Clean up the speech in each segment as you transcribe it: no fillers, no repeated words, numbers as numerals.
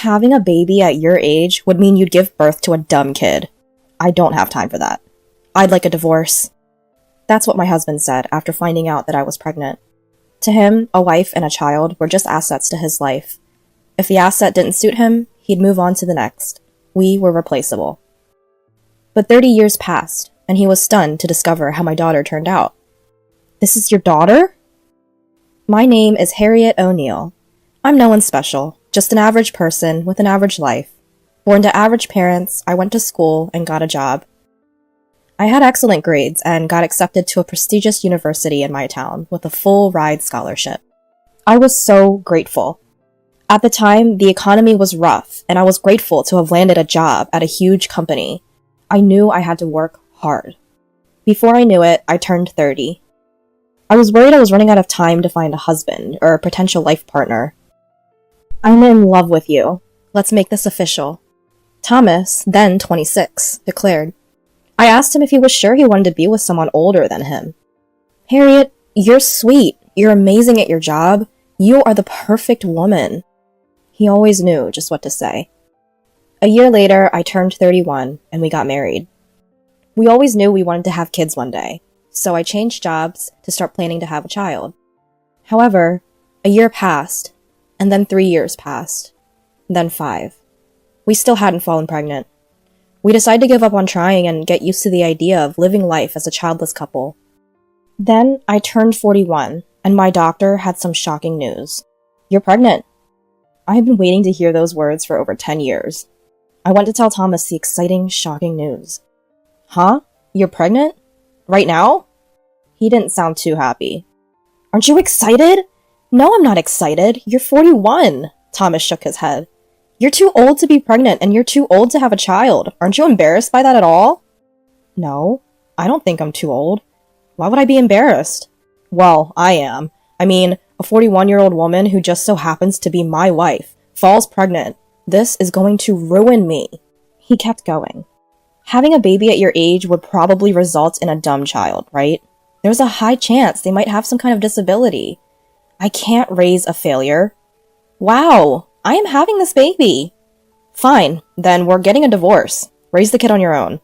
Having a baby at your age would mean you'd give birth to a dumb kid. I don't have time for that. I'd like a divorce. That's what my husband said after finding out that I was pregnant. To him, a wife and a child were just assets to his life. If the asset didn't suit him, he'd move on to the next. We were replaceable. But 30 years passed, and he was stunned to discover how my daughter turned out. This is your daughter? My name is Harriet O'Neill. I'm no one special, just an average person with an average life. Born to average parents, I went to school and got a job. I had excellent grades and got accepted to a prestigious university in my town with a full-ride scholarship. I was so grateful. At the time, the economy was rough, and I was grateful to have landed a job at a huge company. I knew I had to work hard. Before I knew it, I turned 30. I was worried I was running out of time to find a husband or a potential life partner. I'm in love with you. Let's make this official. Thomas, then 26, declared. I asked him if he was sure he wanted to be with someone older than him. Harriet, you're sweet. You're amazing at your job. You are the perfect woman. He always knew just what to say. A year later, I turned 31, and we got married. We always knew we wanted to have kids one day, so I changed jobs to start planning to have a child. However, a year passed, and then 3 years passed, then 5. We still hadn't fallen pregnant. We decided to give up on trying and get used to the idea of living life as a childless couple. Then I turned 41, and my doctor had some shocking news. You're pregnant. I have been waiting to hear those words for over 10 years. I went to tell Thomas the exciting, shocking news. Huh? You're pregnant? Right now? He didn't sound too happy. Aren't you excited? No, I'm not excited. You're 41. Thomas shook his head. You're too old to be pregnant, and you're too old to have a child. Aren't you embarrassed by that at all? No, I don't think I'm too old. Why would I be embarrassed? Well, I am. I mean, a 41-year-old woman who just so happens to be my wife falls pregnant. This is going to ruin me. He kept going. Having a baby at your age would probably result in a dumb child, right? There's a high chance they might have some kind of disability. I can't raise a failure. Wow, I am having this baby. Fine, then we're getting a divorce. Raise the kid on your own.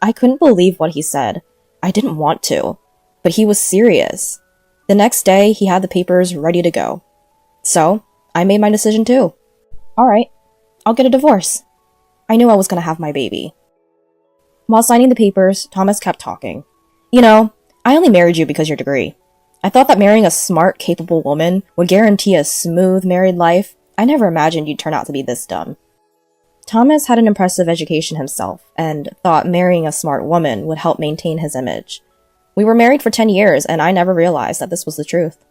I couldn't believe what he said. I didn't want to, but he was serious. The next day, he had the papers ready to go. So, I made my decision too. Alright, I'll get a divorce. I knew I was going to have my baby. While signing the papers, Thomas kept talking. You know, I only married you because of your degree. I thought that marrying a smart, capable woman would guarantee a smooth married life. I never imagined you'd turn out to be this dumb. Thomas had an impressive education himself, and thought marrying a smart woman would help maintain his image. We were married for 10 years, and I never realized that this was the truth.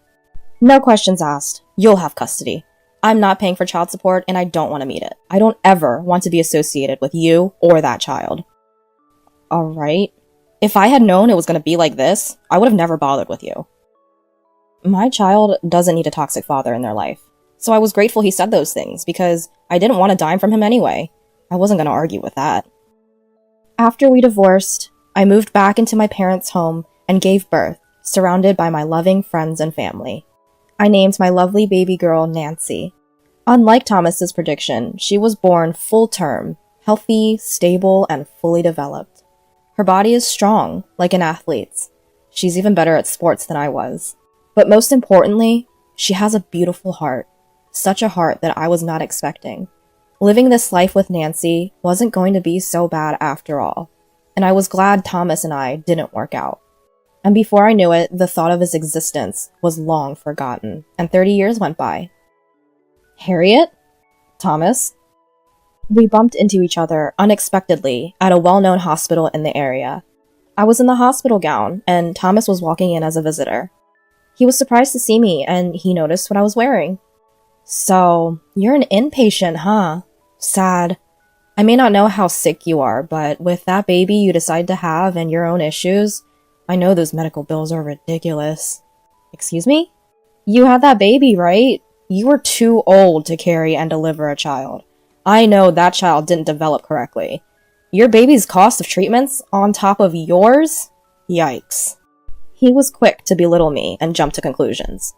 No questions asked. You'll have custody. I'm not paying for child support, and I don't want to meet it. I don't ever want to be associated with you or that child. Alright. If I had known it was going to be like this, I would have never bothered with you. My child doesn't need a toxic father in their life. So I was grateful he said those things, because I didn't want a dime from him anyway. I wasn't going to argue with that. After we divorced, I moved back into my parents' home and gave birth, surrounded by my loving friends and family. I named my lovely baby girl Nancy. Unlike Thomas's prediction, she was born full term, healthy, stable, and fully developed. Her body is strong, like an athlete's. She's even better at sports than I was. But most importantly, she has a beautiful heart. Such a heart that I was not expecting. Living this life with Nancy wasn't going to be so bad after all, and I was glad Thomas and I didn't work out. And before I knew it, the thought of his existence was long forgotten, and 30 years went by. Harriet? Thomas? We bumped into each other unexpectedly at a well-known hospital in the area. I was in the hospital gown, and Thomas was walking in as a visitor. He was surprised to see me, and he noticed what I was wearing. So, you're an inpatient, huh? Sad. I may not know how sick you are, but with that baby you decide to have and your own issues, I know those medical bills are ridiculous. Excuse me? You had that baby, right? You were too old to carry and deliver a child. I know that child didn't develop correctly. Your baby's cost of treatments on top of yours? Yikes. He was quick to belittle me and jump to conclusions.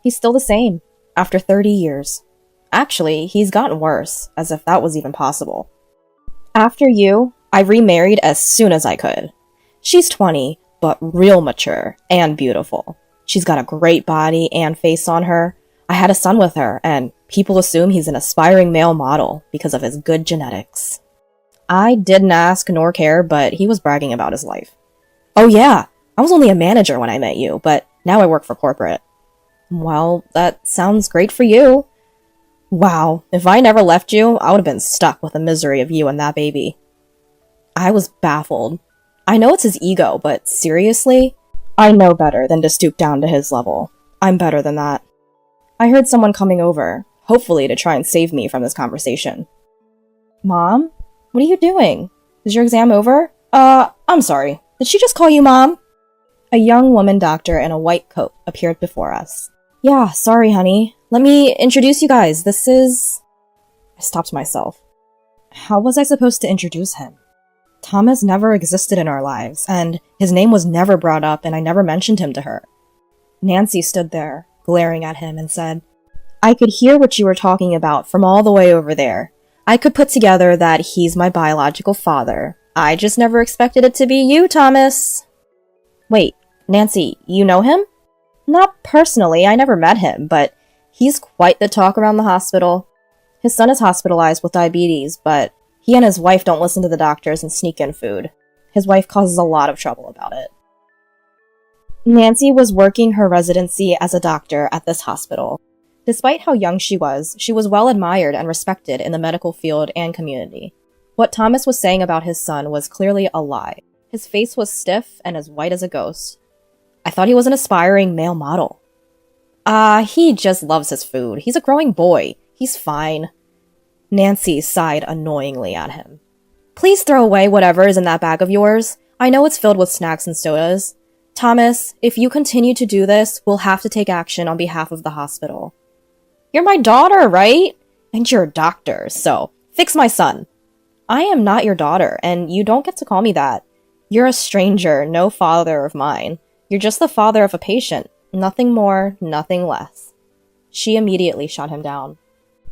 He's still the same, after 30 years. Actually, he's gotten worse, as if that was even possible. After you, I remarried as soon as I could. She's 20, but real mature and beautiful. She's got a great body and face on her. I had a son with her, and people assume he's an aspiring male model because of his good genetics. I didn't ask nor care, but he was bragging about his life. Oh yeah, I was only a manager when I met you, but now I work for corporate. Well, that sounds great for you. Wow, if I never left you, I would have been stuck with the misery of you and that baby. I was baffled. I know it's his ego, but seriously? I know better than to stoop down to his level. I'm better than that. I heard someone coming over, hopefully to try and save me from this conversation. Mom? What are you doing? Is your exam over? I'm sorry. Did she just call you Mom? A young woman doctor in a white coat appeared before us. Yeah, sorry, honey. Let me introduce you guys. This is... I stopped myself. How was I supposed to introduce him? Thomas never existed in our lives, and his name was never brought up, and I never mentioned him to her. Nancy stood there, glaring at him, and said, I could hear what you were talking about from all the way over there. I could put together that he's my biological father. I just never expected it to be you, Thomas. Wait, Nancy, you know him? Not personally, I never met him, but he's quite the talk around the hospital. His son is hospitalized with diabetes, but he and his wife don't listen to the doctors and sneak in food. His wife causes a lot of trouble about it. Nancy was working her residency as a doctor at this hospital. Despite how young she was well admired and respected in the medical field and community. What Thomas was saying about his son was clearly a lie. His face was stiff and as white as a ghost. I thought he was an aspiring male model. He just loves his food. He's a growing boy. He's fine. Nancy sighed annoyingly at him. Please throw away whatever is in that bag of yours. I know it's filled with snacks and sodas. Thomas, if you continue to do this, we'll have to take action on behalf of the hospital. You're my daughter, right? And you're a doctor, so fix my son. I am not your daughter, and you don't get to call me that. You're a stranger, no father of mine. You're just the father of a patient. Nothing more, nothing less. She immediately shut him down.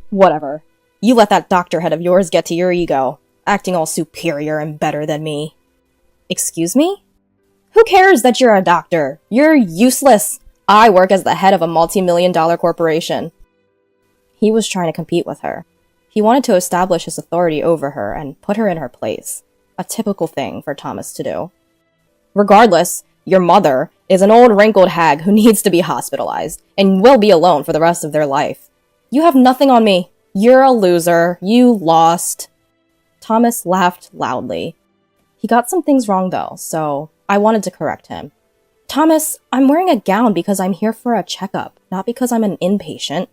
Whatever. You let that doctor head of yours get to your ego, acting all superior and better than me. Excuse me? Who cares that you're a doctor? You're useless. I work as the head of a multi-million-dollar corporation. He was trying to compete with her. He wanted to establish his authority over her and put her in her place. A typical thing for Thomas to do. Regardless, your mother is an old wrinkled hag who needs to be hospitalized and will be alone for the rest of their life. You have nothing on me. You're a loser. You lost. Thomas laughed loudly. He got some things wrong though, so I wanted to correct him. Thomas, I'm wearing a gown because I'm here for a checkup, not because I'm an inpatient.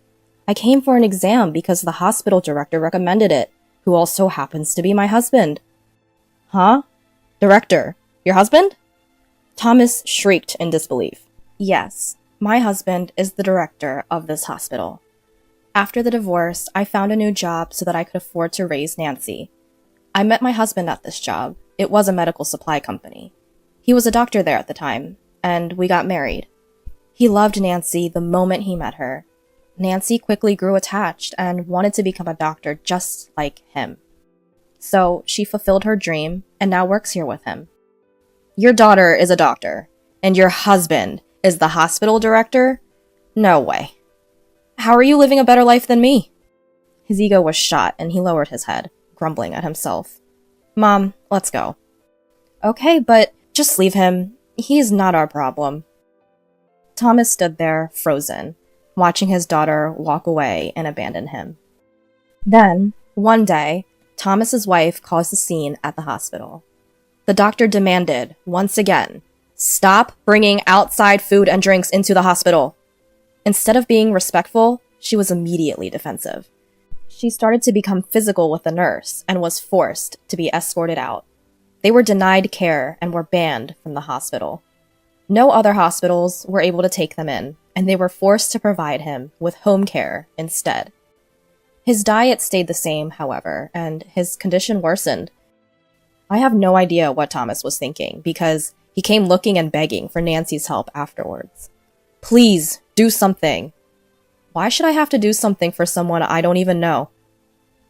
I came for an exam because the hospital director recommended it, who also happens to be my husband. Huh? Director, your husband? Thomas shrieked in disbelief. Yes, my husband is the director of this hospital. After the divorce, I found a new job so that I could afford to raise Nancy. I met my husband at this job. It was a medical supply company. He was a doctor there at the time, and we got married. He loved Nancy the moment he met her. Nancy quickly grew attached and wanted to become a doctor just like him. So she fulfilled her dream and now works here with him. Your daughter is a doctor, and your husband is the hospital director? No way. How are you living a better life than me? His ego was shot, and he lowered his head, grumbling at himself. Mom, let's go. Okay, but just leave him. He's not our problem. Thomas stood there, frozen, watching his daughter walk away and abandon him. Then, one day, Thomas's wife caused a scene at the hospital. The doctor demanded, once again, stop bringing outside food and drinks into the hospital. Instead of being respectful, she was immediately defensive. She started to become physical with the nurse and was forced to be escorted out. They were denied care and were banned from the hospital. No other hospitals were able to take them in, and they were forced to provide him with home care instead. His diet stayed the same, however, and his condition worsened. I have no idea what Thomas was thinking, because he came looking and begging for Nancy's help afterwards. Please, do something. Why should I have to do something for someone I don't even know?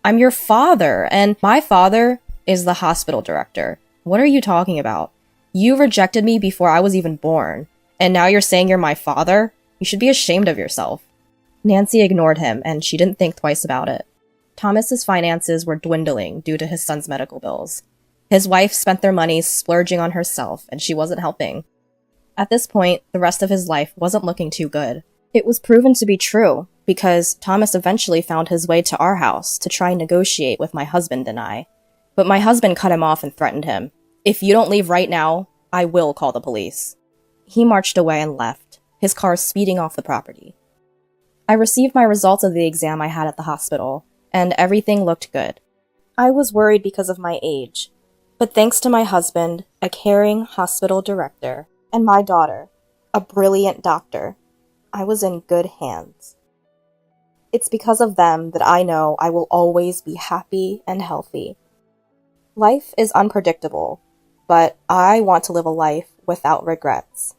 I'm your father, and my father is the hospital director. What are you talking about? You rejected me before I was even born, and now you're saying you're my father? You should be ashamed of yourself. Nancy ignored him, and she didn't think twice about it. Thomas's finances were dwindling due to his son's medical bills. His wife spent their money splurging on herself, and she wasn't helping. At this point, the rest of his life wasn't looking too good. It was proven to be true, because Thomas eventually found his way to our house to try and negotiate with my husband and I. But my husband cut him off and threatened him. If you don't leave right now, I will call the police. He marched away and left, his car speeding off the property. I received my results of the exam I had at the hospital, and everything looked good. I was worried because of my age, but thanks to my husband, a caring hospital director, and my daughter, a brilliant doctor, I was in good hands. It's because of them that I know I will always be happy and healthy. Life is unpredictable, but I want to live a life without regrets.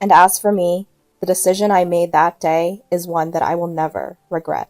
And as for me, the decision I made that day is one that I will never regret.